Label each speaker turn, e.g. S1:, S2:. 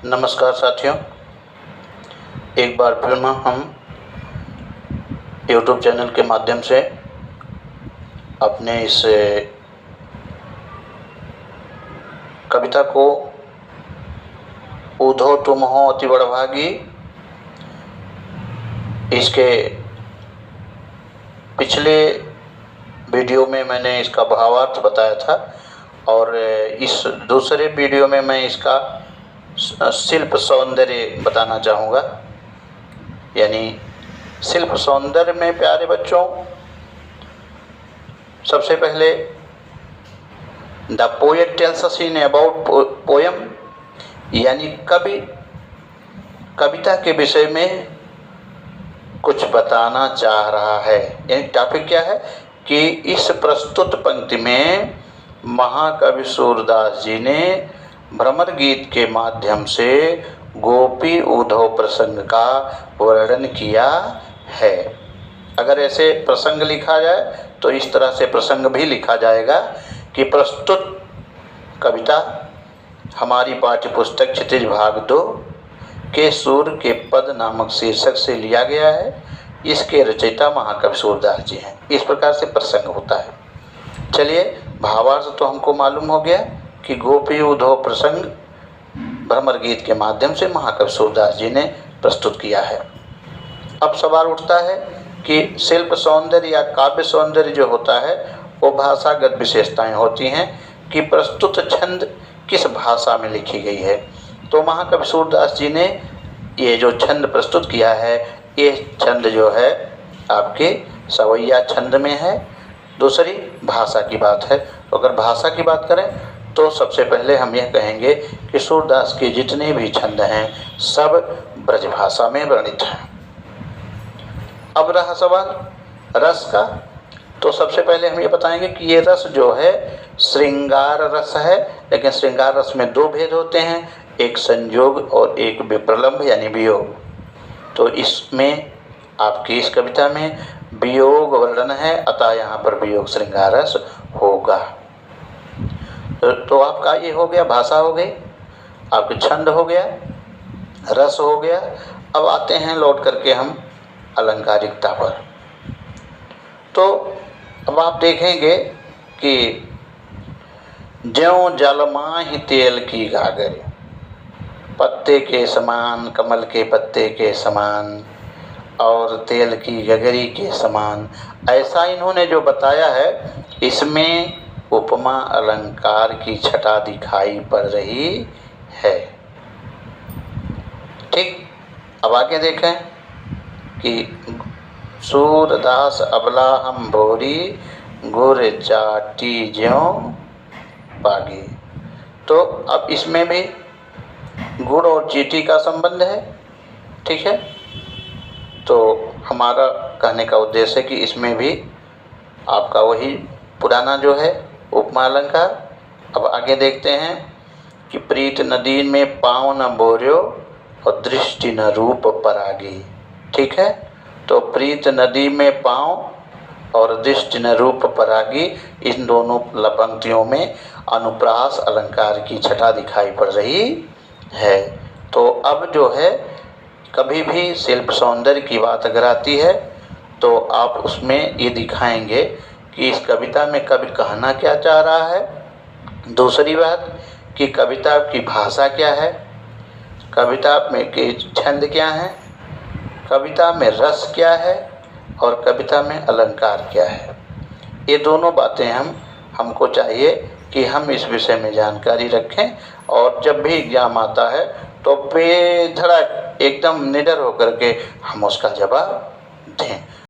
S1: नमस्कार साथियों, एक बार फिर हम YouTube चैनल के माध्यम से अपने इस कविता को ऊधो तुम हो अति बड़भागी, इसके पिछले वीडियो में मैंने इसका भावार्थ बताया था और इस दूसरे वीडियो में मैं इसका शिल्प सौंदर्य बताना चाहूँगा। यानी शिल्प सौंदर्य में प्यारे बच्चों, सबसे पहले the poet tells us in about poem, यानी कविता के विषय में कुछ बताना चाह रहा है। यानी टॉपिक क्या है कि इस प्रस्तुत पंक्ति में महाकवि सूरदास जी ने भ्रमर गीत के माध्यम से गोपी उद्धव प्रसंग का वर्णन किया है। अगर ऐसे प्रसंग लिखा जाए तो इस तरह से प्रसंग भी लिखा जाएगा कि प्रस्तुत कविता हमारी पाठ्यपुस्तक क्षितिज भाग 2 के सूर्य के पद नामक शीर्षक से लिया गया है। इसके रचयिता महाकवि सूरदास जी हैं। इस प्रकार से प्रसंग होता है। चलिए, भावार्थ तो हमको मालूम हो गया कि गोपी उद्धव प्रसंग भ्रमर गीत के माध्यम से महाकवि सूरदास जी ने प्रस्तुत किया है। अब सवाल उठता है कि शिल्प सौंदर्य या काव्य सौंदर्य जो होता है वो भाषागत विशेषताएं होती हैं कि प्रस्तुत छंद किस भाषा में लिखी गई है। तो महाकवि सूरदास जी ने ये जो छंद प्रस्तुत किया है, ये छंद जो है आपके सवैया छंद में है। दूसरी भाषा की बात है। तो अगर भाषा की बात करें तो सबसे पहले हम यह कहेंगे कि सूरदास के जितने भी छंद हैं सब ब्रज भाषा में वर्णित हैं। अब रहा सवाल रस का, तो सबसे पहले हम ये बताएंगे कि ये रस जो है श्रृंगार रस है। लेकिन श्रृंगार रस में दो भेद होते हैं, एक संयोग और एक विप्रलंभ यानी वियोग। तो इसमें आपकी इस कविता में वियोग वर्णन है, अतः यहाँ पर वियोग श्रृंगार रस होगा। तो आपका ये हो गया, भाषा हो गई, आपके छंद हो गया, रस हो गया। अब आते हैं लौट करके हम अलंकारिकता पर। तो अब आप देखेंगे कि ज्यों जलमाहि तेल की गागर, पत्ते के समान, कमल के पत्ते के समान और तेल की गगरी के समान, ऐसा इन्होंने जो बताया है, इसमें उपमा अलंकार की छटा दिखाई पड़ रही है। ठीक, अब आगे देखें कि सूरदास अबला हम भोरी गुर चाटी ज्यों पागी। तो अब इसमें भी गुड़ और चीटी का संबंध है। ठीक है, तो हमारा कहने का उद्देश्य है कि इसमें भी आपका वही पुराना जो है उपमा अलंकार। अब आगे देखते हैं कि प्रीत नदी में पाँव न बोर्यो और दृष्टि न रूप परागी। ठीक है, तो प्रीत नदी में पाँव और दृष्टि न रूप परागी, इन दोनों पंक्तियों में अनुप्रास अलंकार की छटा दिखाई पड़ रही है। तो अब जो है कभी भी शिल्प सौंदर्य की बात अगर आती है तो आप उसमें ये दिखाएंगे कि इस कविता में कवि कहना क्या चाह रहा है। दूसरी बात कि कविता की भाषा क्या है, कविता में के छंद क्या हैं, कविता में रस क्या है और कविता में अलंकार क्या है। ये दोनों बातें हमको चाहिए कि हम इस विषय में जानकारी रखें और जब भी एग्जाम आता है तो बेधड़क एकदम निडर होकर के हम उसका जवाब दें।